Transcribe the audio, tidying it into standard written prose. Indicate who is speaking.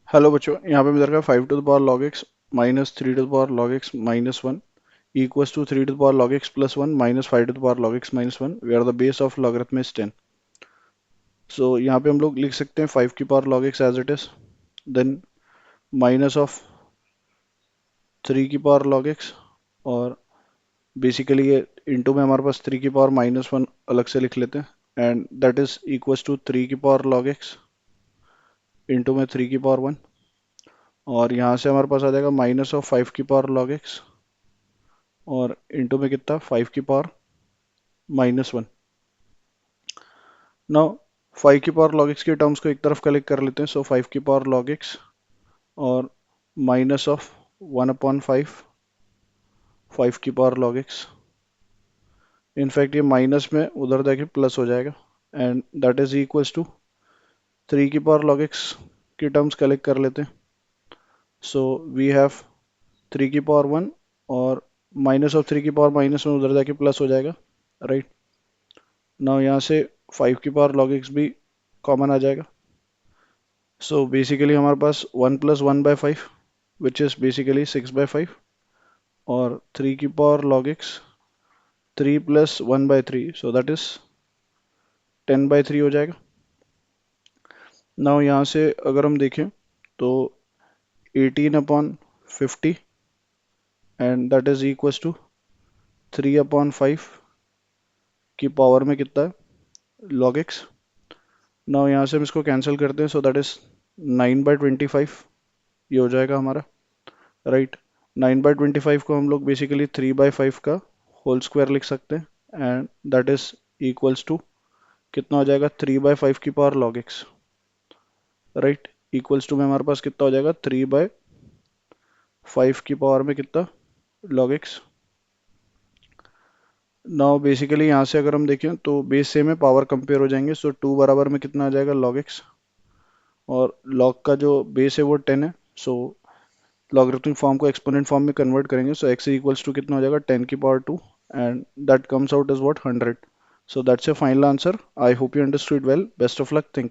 Speaker 1: Hello बच्चों, यहाँ पे मेरे का 5 to the power log x minus 3 to the power log x minus 1 equals to 3 to the power log x plus 1 minus 5 to the power log x minus 1 where the base of logarithm is 10. So यहाँ पे हम लोग लिख सकते हैं 5 की power log x as it is, then minus of 3 की power log x, और बेसिकली ये इंटू में हमारे पास 3 की पावर माइनस 1 अलग से लिख लेते हैं and that is equals to 3 की पावर log x इंटू में 3 की पावर 1, और यहाँ से हमारे पास आ जाएगा माइनस ऑफ 5 की पावर log x और इंटू में कितना 5 की पावर माइनस 1. नाउ 5 की पावर log x के टर्म्स को एक तरफ कलेक्ट कर लेते हैं. सो 5 की पावर log x और माइनस ऑफ 1/5 5 की पावर log x. इनफैक्ट ये माइनस में उधर जाके प्लस हो जाएगा and that is equals to 3 की पावर log x की टर्म्स कलेक्ट कर लेते हैं. सो वी हैव 3 की पावर 1 और माइनस ऑफ 3 की पावर माइनस में उधर जाके प्लस हो जाएगा, राइट. नाउ यहाँ से 5 की पावर log x भी कॉमन आ जाएगा. सो बेसिकली हमारे पास 1 प्लस 1/5 विच इज़ बेसिकली 6/5 और 3 की power log x 3 plus 1/3 so that is 10/3 हो जाएगा. नाउ यहाँ से अगर हम देखें तो 18/50 and that is equals to 3/5 की पावर में कितना है log x. नाउ यहाँ से हम इसको कैंसिल करते हैं. सो दैट इज 9/25 ये हो जाएगा हमारा, राइट. 9/25 को हम लोग बेसिकली 3/5 का होल स्क्वायर लिख सकते हैं and that is equals to कितना हो जाएगा 3/5 की power log x, right. Equals to में हमारे पास कितना हो जाएगा 3/5 की पावर में कितना log x. नाउ बेसिकली यहाँ से अगर हम देखें तो बेस सेम है, पावर कंपेयर हो जाएंगे. सो 2 बराबर में कितना आ जाएगा log x और log का जो बेस है वो 10 है. सो लॉगरिथमिक फॉर्म को एक्सपोनेंट फॉर्म में कन्वर्ट करेंगे. सो x इक्वल्स टू कितना हो जाएगा 10 की power 2 and that comes out is what 100. So that's your final answer. I hope you understood well. Best of luck. Thank you.